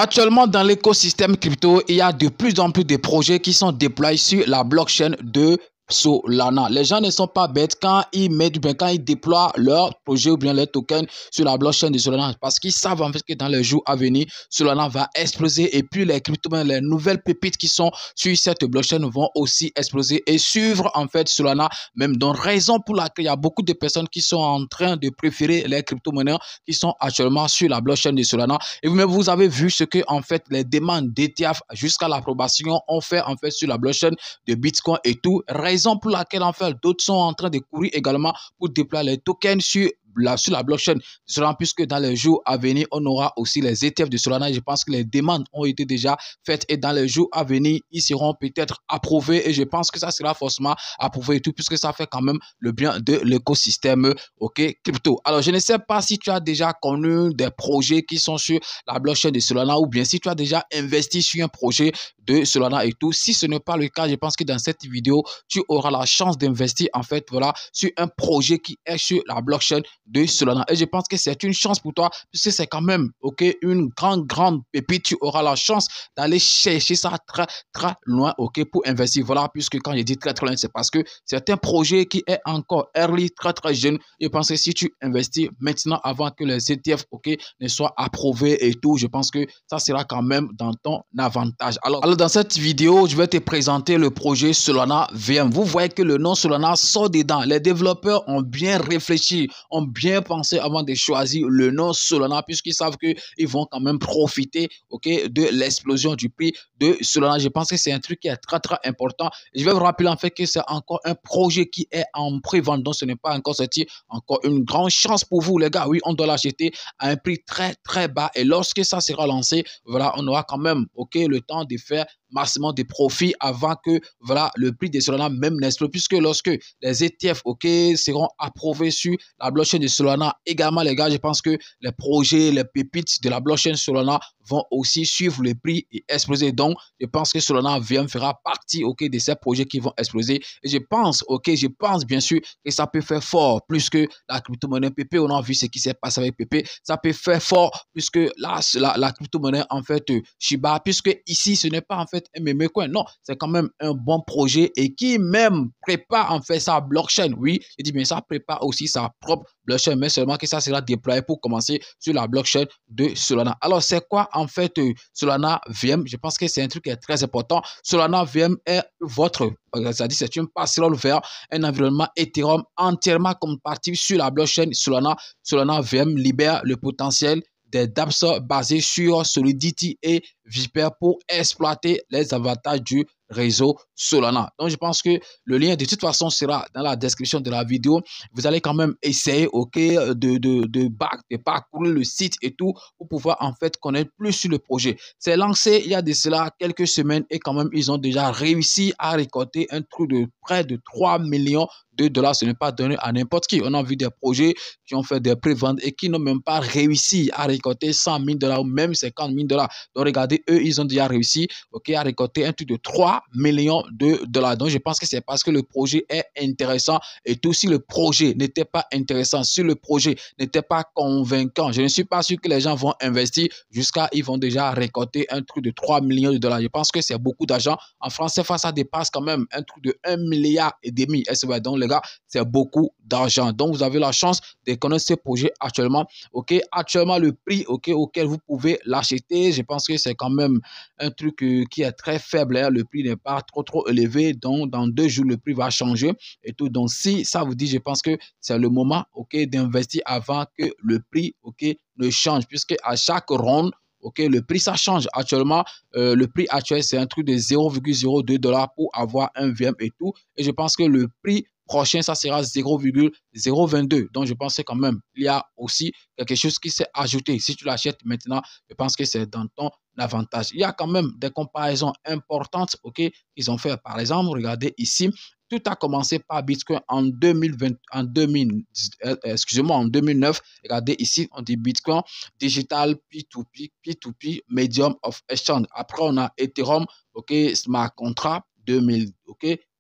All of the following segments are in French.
Actuellement, dans l'écosystème crypto, il y a de plus en plus de projets qui sont déployés sur la blockchain de Solana. Les gens ne sont pas bêtes quand ils mettent, bien quand ils déploient leur projet ou bien leur token sur la blockchain de Solana, parce qu'ils savent en fait que dans les jours à venir, Solana va exploser et puis les crypto-monnaies, les nouvelles pépites qui sont sur cette blockchain vont aussi exploser et suivre en fait Solana. Même donc raison pour laquelle il y a beaucoup de personnes qui sont en train de préférer les crypto-monnaies qui sont actuellement sur la blockchain de Solana. Et vous-même, vous avez vu ce que en fait les demandes d'ETF jusqu'à l'approbation ont fait en fait sur la blockchain de Bitcoin et tout. Raison pour laquelle en fait d'autres sont en train de courir également pour déployer les tokens sur la blockchain de Solana, puisque dans les jours à venir, on aura aussi les ETF de Solana. Je pense que les demandes ont été déjà faites et dans les jours à venir, ils seront peut-être approuvés et je pense que ça sera forcément approuvé et tout, puisque ça fait quand même le bien de l'écosystème crypto. Alors, je ne sais pas si tu as déjà connu des projets qui sont sur la blockchain de Solana ou bien si tu as déjà investi sur un projet de Solana et tout. Si ce n'est pas le cas, je pense que dans cette vidéo, tu auras la chance d'investir en fait, voilà, sur un projet qui est sur la blockchain de Solana. Et je pense que c'est une chance pour toi, puisque c'est quand même, une grande pépite. Tu auras la chance d'aller chercher ça très loin, pour investir. Voilà, puisque quand je dis très loin, c'est parce que c'est un projet qui est encore early, très jeune. Je pense que si tu investis maintenant avant que les ETF, ne soient approuvés et tout, je pense que ça sera quand même dans ton avantage. Alors dans cette vidéo, je vais te présenter le projet Solana VM. Vous voyez que le nom Solana sort dedans. Les développeurs ont bien réfléchi, ont bien pensé avant de choisir le nom Solana, puisqu'ils savent qu'ils vont quand même profiter de l'explosion du prix de Solana. Je pense que c'est un truc qui est très important. Je vais vous rappeler en fait que c'est encore un projet qui est en pré-vente, donc ce n'est pas encore sorti. Encore une grande chance pour vous les gars. Oui, on doit l'acheter à un prix très bas et lorsque ça sera lancé, voilà, on aura quand même le temps de faire massivement de profits avant que voilà le prix de Solana même n'explose, puisque lorsque les ETF seront approuvés sur la blockchain de Solana également les gars, je pense que les projets, les pépites de la blockchain Solana vont aussi suivre le prix et exploser. Donc je pense que Solana fera partie de ces projets qui vont exploser et je pense bien sûr que ça peut faire fort plus que la crypto-monnaie PP. On a vu ce qui s'est passé avec PP, ça peut faire fort plus que la crypto-monnaie en fait Shiba, puisque ici ce n'est pas en fait un meme coin, non, c'est quand même un bon projet et qui même prépare en fait sa blockchain. Oui, je dis bien ça, prépare aussi sa propre blockchain, mais seulement que ça sera déployé pour commencer sur la blockchain de Solana. Alors c'est quoi en fait Solana VM? Je pense que c'est un truc qui est très important. Solana VM est votre, c'est-à-dire c'est une passerelle vers un environnement Ethereum entièrement compatible sur la blockchain Solana. Solana VM libère le potentiel des dApps basés sur Solidity et Viper pour exploiter les avantages du réseau Solana. Donc, je pense que le lien de toute façon sera dans la description de la vidéo. Vous allez quand même essayer, de parcourir le site et tout pour pouvoir en fait connaître plus sur le projet. C'est lancé il y a de cela quelques semaines et quand même, ils ont déjà réussi à récolter un truc de près de 3 millions de dollars. Ce n'est pas donné à n'importe qui. On a vu des projets qui ont fait des préventes et qui n'ont même pas réussi à récolter 100 000 dollars ou même 50 000 dollars. Donc, regardez, eux, ils ont déjà réussi à récolter un truc de 3 millions de dollars. Donc, je pense que c'est parce que le projet est intéressant et tout. Si le projet n'était pas intéressant, si le projet n'était pas convaincant, je ne suis pas sûr que les gens vont investir jusqu'à, ils vont déjà récolter un truc de 3 millions de dollars. Je pense que c'est beaucoup d'argent. En France, ça dépasse quand même un truc de 1,5 milliard. Donc, les gars, c'est beaucoup d'argent. Donc, vous avez la chance de connaître ce projet actuellement. Actuellement, le prix auquel vous pouvez l'acheter, je pense que c'est quand même un truc qui est très faible. Hein. Le prix n'est pas trop élevé. Donc, dans 2 jours, le prix va changer et tout. Donc, si ça vous dit, je pense que c'est le moment d'investir avant que le prix ne change, puisque à chaque ronde, le prix ça change. Actuellement, le prix actuel c'est un truc de 0,02 dollars pour avoir un VM et tout. Et je pense que le prix prochain ça sera 0,022. Donc je pense que quand même il y a aussi quelque chose qui s'est ajouté. Si tu l'achètes maintenant, je pense que c'est dans ton avantage. Il y a quand même des comparaisons importantes qu'ils ont fait. Par exemple, regardez ici. Tout a commencé par Bitcoin en 2020, en 2009. Regardez ici, on dit Bitcoin Digital P2P, P2P, Medium of Exchange. Après, on a Ethereum, Smart Contract 2000,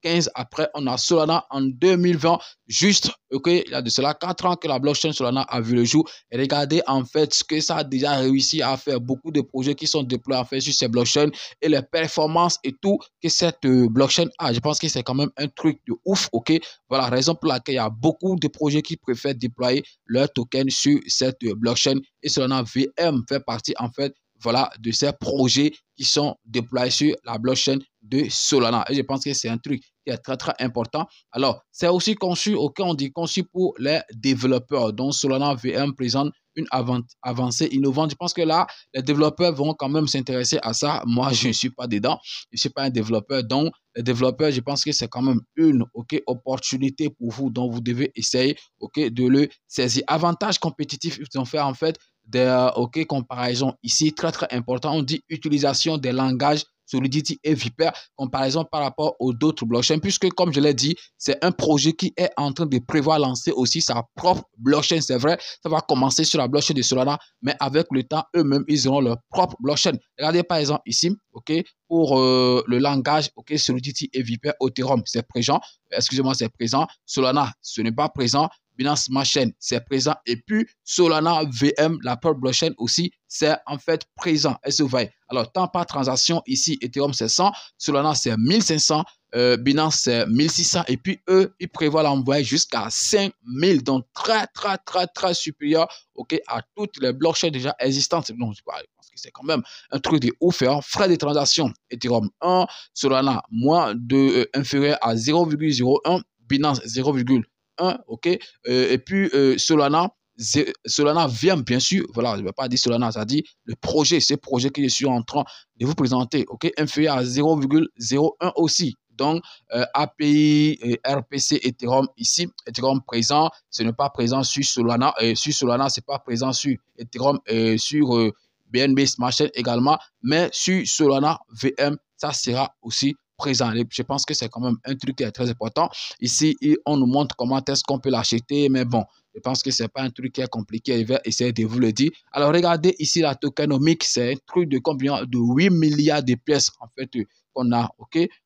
2015. Après, on a Solana en 2020. Juste, ok, il y a de cela 4 ans que la blockchain Solana a vu le jour. Et regardez en fait ce que ça a déjà réussi à faire. Beaucoup de projets qui sont déployés en fait sur ces blockchains et les performances et tout que cette blockchain a. Je pense que c'est quand même un truc de ouf, ok. Voilà, raison pour laquelle il y a beaucoup de projets qui préfèrent déployer leur token sur cette blockchain. Et Solana VM fait partie en fait, voilà, de ces projets qui sont déployés sur la blockchain de Solana. Et je pense que c'est un truc qui est très, très important. Alors, c'est aussi conçu, ok, on dit conçu pour les développeurs. Donc, Solana VM présente une avancée innovante. Je pense que là, les développeurs vont quand même s'intéresser à ça. Moi, je ne suis pas dedans. Je ne suis pas un développeur. Donc, les développeurs, je pense que c'est quand même une opportunité pour vous. Donc, vous devez essayer de le saisir. Avantage compétitif, ils ont fait en fait des comparaisons ici, très, très important. On dit utilisation des langages Solidity et Viper, comparaison par rapport aux d'autres blockchains, puisque comme je l'ai dit, c'est un projet qui est en train de prévoir lancer aussi sa propre blockchain. C'est vrai, ça va commencer sur la blockchain de Solana, mais avec le temps, eux-mêmes, ils auront leur propre blockchain. Regardez par exemple ici, pour le langage, Solidity et Viper, Ethereum, c'est présent. Excusez-moi, c'est présent. Solana, ce n'est pas présent. Binance Smart Chain, c'est présent. Et puis, Solana VM, la propre blockchain aussi, c'est en fait présent. Est-ce que vous voyez? Alors, temps par transaction, ici, Ethereum, c'est 100. Solana, c'est 1500. Binance, c'est 1600. Et puis, eux, ils prévoient l'envoyer jusqu'à 5000. Donc, très, très, très, très supérieur à toutes les blockchains déjà existantes. Donc, je pense que c'est quand même un truc de ouf. Frais de transaction, Ethereum 1. Solana, moins de inférieur à 0,01. Binance, 0,1. Et puis Solana vient bien sûr, voilà, je ne vais pas dire Solana, ça dit le projet, ce projet que je suis en train de vous présenter, inférieur à 0,01 aussi. Donc, API, RPC, Ethereum ici, Ethereum présent, ce n'est pas présent sur Solana, sur Solana, ce n'est pas présent sur Ethereum, sur BNB Smart Chain également, mais sur Solana VM, ça sera aussi présent. Et je pense que c'est quand même un truc qui est très important. Ici, on nous montre comment est-ce qu'on peut l'acheter, mais bon, je pense que ce n'est pas un truc qui est compliqué. Je vais essayer de vous le dire. Alors, regardez ici la tokenomique, c'est un truc de combien? De 8 milliards de pièces, en fait, qu'on a,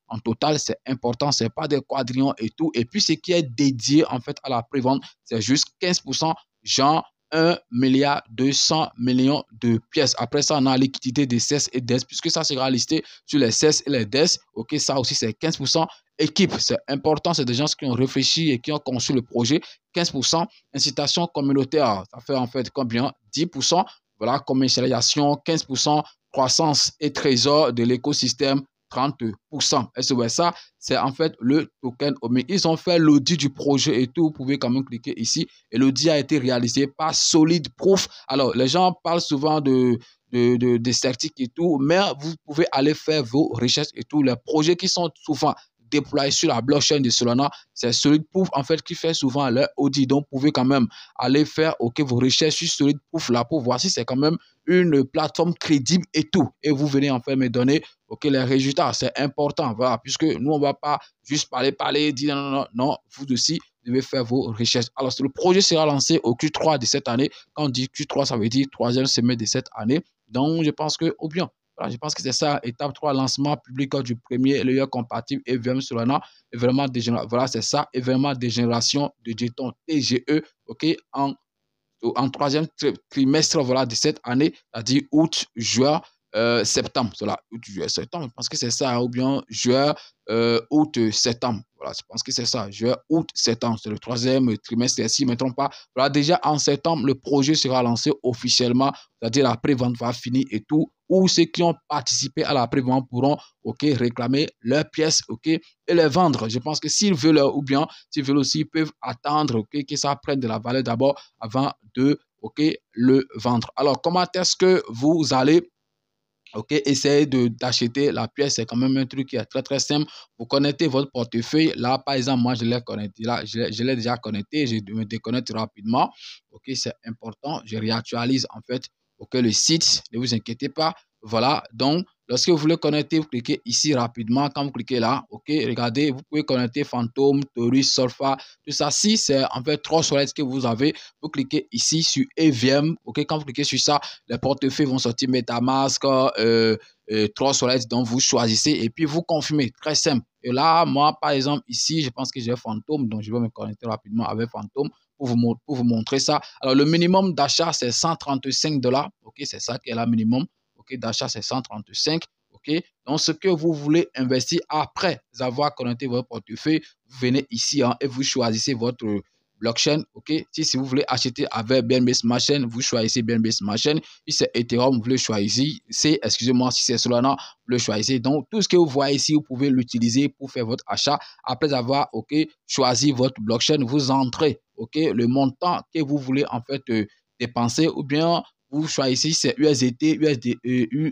En total, c'est important, ce n'est pas des quadrillions et tout. Et puis, ce qui est dédié, en fait, à la prévente, c'est juste 15%, genre 1 milliard 200 millions de pièces. Après ça, on a la liquidité des CES et DES, puisque ça sera listé sur les CES et les DES. Ça aussi, c'est 15%. Équipe, c'est important, c'est des gens qui ont réfléchi et qui ont conçu le projet. 15%. Incitation communautaire, ça fait en fait combien? 10%. Voilà, commercialisation, 15%. Croissance et trésor de l'écosystème, 30%. Est-ce que ça, c'est en fait le token OMI. Ils ont fait l'audit du projet et tout. Vous pouvez quand même cliquer ici. Et l'audit a été réalisé par Solid Proof. Alors, les gens parlent souvent de certificats et tout, mais vous pouvez aller faire vos recherches et tout. Les projets qui sont souvent déployés sur la blockchain de Solana, c'est Solid Proof en fait qui fait souvent leur audit. Donc, vous pouvez quand même aller faire vos recherches sur Solid Proof là pour voir si c'est quand même une plateforme crédible et tout. Et vous venez en fait me donner les résultats. C'est important, voilà, puisque nous, on ne va pas juste parler, dire non, vous aussi, devez faire vos recherches. Alors, le projet sera lancé au Q3 de cette année. Quand on dit Q3, ça veut dire troisième semestre de cette année. Donc, je pense que, voilà, je pense que c'est ça, étape 3, lancement public du premier layer compatible EVM Solana, événement de génération, voilà, c'est ça, événement de génération de jetons TGE, en troisième trimestre, voilà, de cette année, c'est-à-dire août, juin, septembre, voilà, août, juillet, septembre, je pense que c'est ça, ou bien juin, août, septembre, voilà, je pense que c'est ça, juin, août, septembre, c'est le troisième trimestre, si je ne me trompe pas, voilà, déjà en septembre, le projet sera lancé officiellement, c'est-à-dire la pré-vente va finir et tout, où ceux qui ont participé à la pré-vente pourront, réclamer leurs pièces, et les vendre. Je pense que s'ils veulent, ou bien s'ils veulent aussi, ils peuvent attendre, que ça prenne de la valeur d'abord avant de, le vendre. Alors, comment est-ce que vous allez essayez d'acheter la pièce, c'est quand même un truc qui est très très simple. Vous connectez votre portefeuille. Là, par exemple, moi, je l'ai connecté. Là, je l'ai déjà connecté. Je me déconnecte rapidement. C'est important. Je réactualise en fait le site. Ne vous inquiétez pas. Voilà. Donc, lorsque vous voulez connecter, vous cliquez ici rapidement. Quand vous cliquez là, regardez, vous pouvez connecter Phantom, Taurus, Solfa, tout ça. Si c'est en fait 3 wallets que vous avez, vous cliquez ici sur EVM. Quand vous cliquez sur ça, les portefeuilles vont sortir MetaMask, 3 wallets, donc vous choisissez et puis vous confirmez. Très simple. Et là, moi, par exemple, ici, je pense que j'ai Phantom, donc je vais me connecter rapidement avec Phantom pour vous montrer ça. Alors, le minimum d'achat, c'est 135 $. OK, c'est ça qui est le minimum. OK, d'achat, c'est 135. OK, donc ce que vous voulez investir après avoir connecté votre portefeuille, vous venez ici et vous choisissez votre blockchain. OK, si vous voulez acheter avec BNB Smart Chain, vous choisissez BNB Smart Chain. Si c'est Ethereum, vous le choisissez. Excusez-moi, si c'est Solana, vous le choisissez. Donc, tout ce que vous voyez ici, vous pouvez l'utiliser pour faire votre achat. Après avoir choisi votre blockchain, vous entrez le montant que vous voulez en fait dépenser, ou bien vous choisissez si c'est USDT,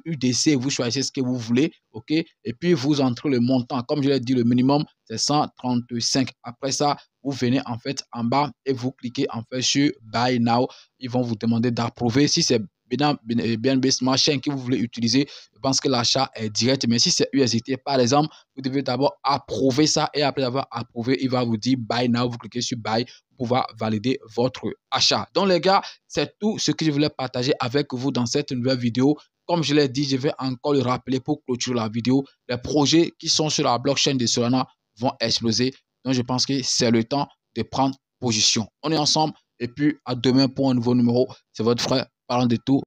UDC, vous choisissez ce que vous voulez, OK? Et puis, vous entrez le montant. Comme je l'ai dit, le minimum, c'est 135. Après ça, vous venez en fait en bas et vous cliquez en fait sur Buy Now. Ils vont vous demander d'approuver. Si c'est BNB Smart Chain que vous voulez utiliser, je pense que l'achat est direct. Mais si c'est USDT, par exemple, vous devez d'abord approuver ça. Et après avoir approuvé, il va vous dire Buy Now. Vous cliquez sur Buy pour pouvoir valider votre achat. Donc les gars, c'est tout ce que je voulais partager avec vous dans cette nouvelle vidéo. Comme je l'ai dit, je vais encore le rappeler pour clôturer la vidéo. Les projets qui sont sur la blockchain de Solana vont exploser. Donc, je pense que c'est le temps de prendre position. On est ensemble et puis à demain pour un nouveau numéro. C'est votre frère parlant de tout.